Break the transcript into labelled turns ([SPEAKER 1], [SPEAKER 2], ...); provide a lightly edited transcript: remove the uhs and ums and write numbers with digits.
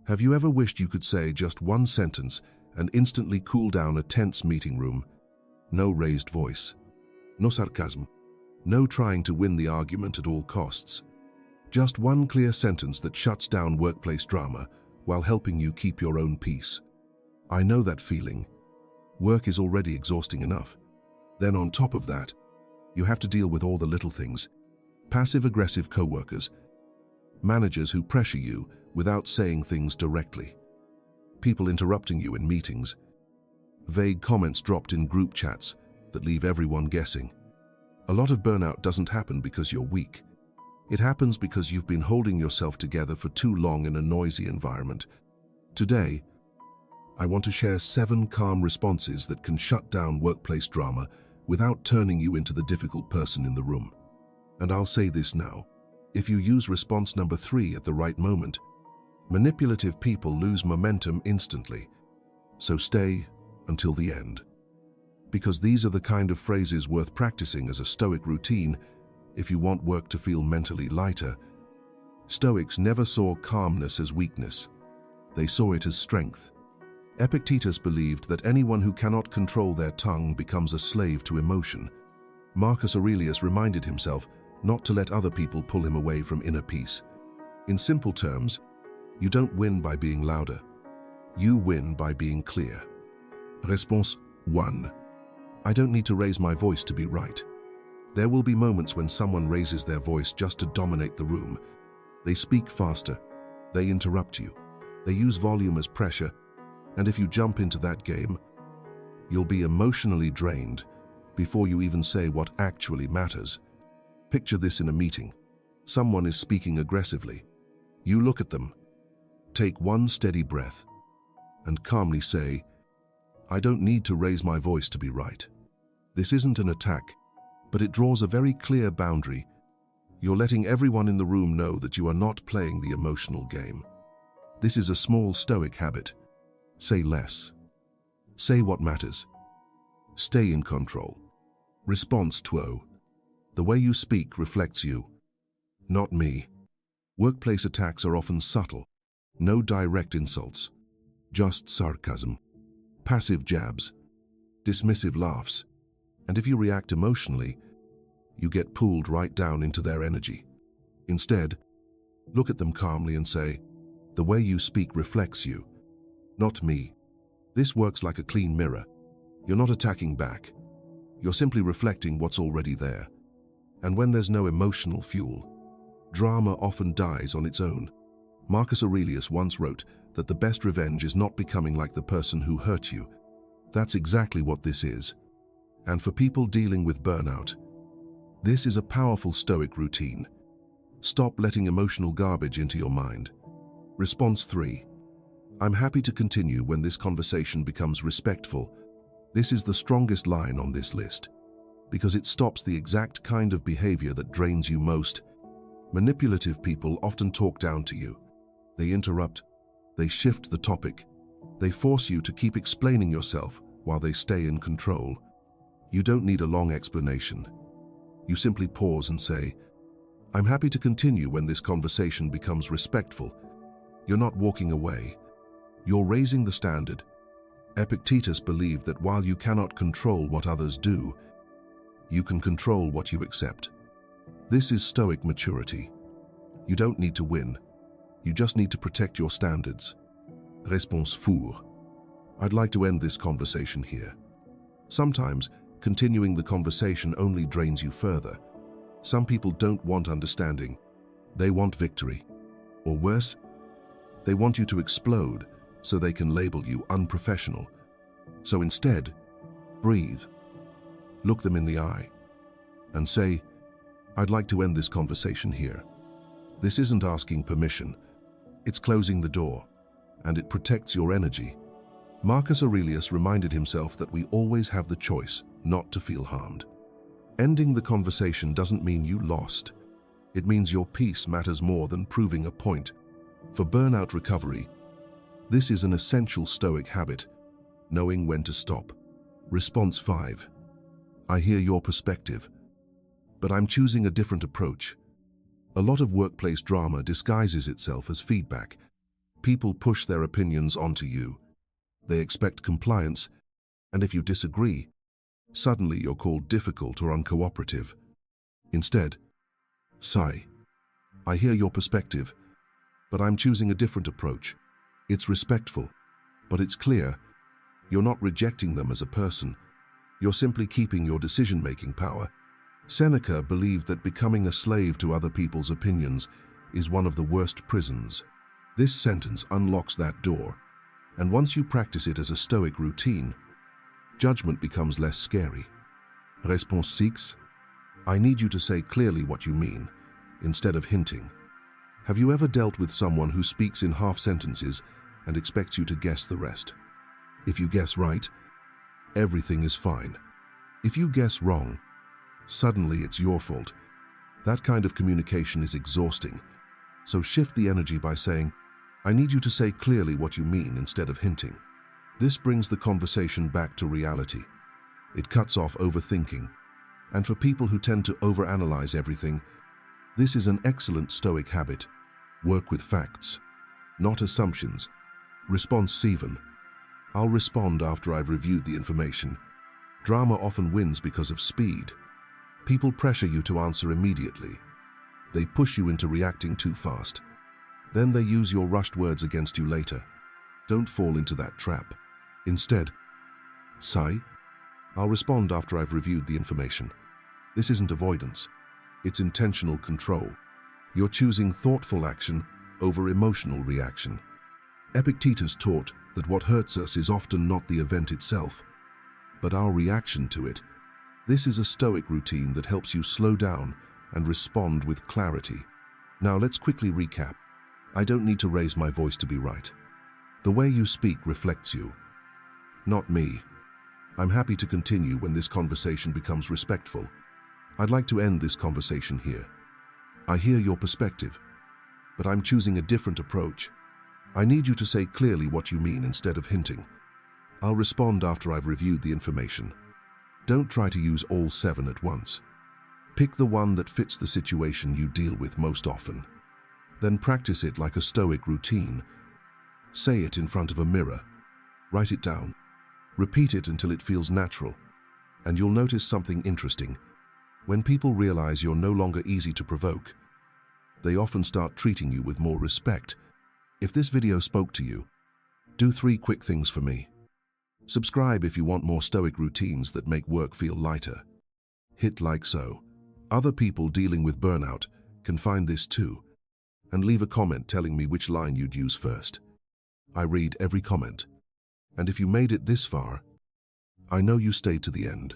[SPEAKER 1] Have you ever wished you could say just one sentence and instantly cool down a tense meeting room? No raised voice. No sarcasm. No trying to win the argument at all costs. Just one clear sentence that shuts down workplace drama while helping you keep your own peace. I know that feeling. Work is already exhausting enough. Then on top of that, you have to deal with all the little things. Passive-aggressive coworkers, managers who pressure you without saying things directly, people interrupting you in meetings, vague comments dropped in group chats that leave everyone guessing. A lot of burnout doesn't happen because you're weak. It happens because you've been holding yourself together for too long in a noisy environment. Today, I want to share 7 calm responses that can shut down workplace drama without turning you into the difficult person in the room. And I'll say this now. If you use response number 3 at the right moment, manipulative people lose momentum instantly. So stay until the end. Because these are the kind of phrases worth practicing as a Stoic routine if you want work to feel mentally lighter. Stoics never saw calmness as weakness. They saw it as strength. Epictetus believed that anyone who cannot control their tongue becomes a slave to emotion. Marcus Aurelius reminded himself not to let other people pull him away from inner peace. In simple terms, you don't win by being louder. You win by being clear. Response 1. I don't need to raise my voice to be right. There will be moments when someone raises their voice just to dominate the room. They speak faster. They interrupt you. They use volume as pressure. And if you jump into that game, you'll be emotionally drained before you even say what actually matters. Picture this in a meeting. Someone is speaking aggressively. You look at them, take one steady breath, and calmly say, I don't need to raise my voice to be right. This isn't an attack, but it draws a very clear boundary. You're letting everyone in the room know that you are not playing the emotional game. This is a small Stoic habit. Say less. Say what matters. Stay in control. Response 2. The way you speak reflects you, not me. Workplace attacks are often subtle. No direct insults. Just sarcasm. Passive jabs. Dismissive laughs. And if you react emotionally, you get pulled right down into their energy. Instead, look at them calmly and say, the way you speak reflects you, not me. This works like a clean mirror. You're not attacking back. You're simply reflecting what's already there. And when there's no emotional fuel, drama often dies on its own. Marcus Aurelius once wrote that the best revenge is not becoming like the person who hurt you. That's exactly what this is. And for people dealing with burnout, this is a powerful Stoic routine. Stop letting emotional garbage into your mind. Response 3. I'm happy to continue when this conversation becomes respectful. This is the strongest line on this list, because it stops the exact kind of behavior that drains you most. Manipulative people often talk down to you. They interrupt. They shift the topic. They force you to keep explaining yourself while they stay in control. You don't need a long explanation. You simply pause and say, I'm happy to continue when this conversation becomes respectful. You're not walking away. You're raising the standard. Epictetus believed that while you cannot control what others do, you can control what you accept. This is Stoic maturity. You don't need to win. You just need to protect your standards. Response 4. I'd like to end this conversation here. Sometimes, continuing the conversation only drains you further. Some people don't want understanding. They want victory. Or worse, they want you to explode so they can label you unprofessional. So instead, breathe. Look them in the eye and say, I'd like to end this conversation here. This isn't asking permission. It's closing the door, and it protects your energy. Marcus Aurelius reminded himself that we always have the choice not to feel harmed. Ending the conversation doesn't mean you lost. It means your peace matters more than proving a point. For burnout recovery, this is an essential Stoic habit, knowing when to stop. Response 5. I hear your perspective, but I'm choosing a different approach. A lot of workplace drama disguises itself as feedback. People push their opinions onto you. They expect compliance, and if you disagree, suddenly you're called difficult or uncooperative. Instead, say, I hear your perspective, but I'm choosing a different approach. It's respectful, but it's clear. You're not rejecting them as a person. You're simply keeping your decision-making power. Seneca believed that becoming a slave to other people's opinions is one of the worst prisons. This sentence unlocks that door, and once you practice it as a Stoic routine, judgment becomes less scary. Réponse 6. I need you to say clearly what you mean, instead of hinting. Have you ever dealt with someone who speaks in half sentences and expects you to guess the rest? If you guess right, everything is fine. If you guess wrong, suddenly it's your fault. That kind of communication is exhausting. So shift the energy by saying, I need you to say clearly what you mean instead of hinting. This brings the conversation back to reality. It cuts off overthinking. And for people who tend to overanalyze everything, this is an excellent Stoic habit. Work with facts, not assumptions. Response 7. I'll respond after I've reviewed the information. Drama often wins because of speed. People pressure you to answer immediately. They push you into reacting too fast. Then they use your rushed words against you later. Don't fall into that trap. Instead, say, I'll respond after I've reviewed the information. This isn't avoidance. It's intentional control. You're choosing thoughtful action over emotional reaction. Epictetus taught that what hurts us is often not the event itself, but our reaction to it. This is a Stoic routine that helps you slow down and respond with clarity. Now let's quickly recap. I don't need to raise my voice to be right. The way you speak reflects you, not me. I'm happy to continue when this conversation becomes respectful. I'd like to end this conversation here. I hear your perspective, but I'm choosing a different approach. I need you to say clearly what you mean instead of hinting. I'll respond after I've reviewed the information. Don't try to use all 7 at once. Pick the one that fits the situation you deal with most often. Then practice it like a Stoic routine. Say it in front of a mirror. Write it down. Repeat it until it feels natural. And you'll notice something interesting. When people realize you're no longer easy to provoke, they often start treating you with more respect. If this video spoke to you, do 3 quick things for me. Subscribe if you want more Stoic routines that make work feel lighter. Hit like so. Other people dealing with burnout can find this too. And leave a comment telling me which line you'd use first. I read every comment. And if you made it this far, I know you stayed to the end.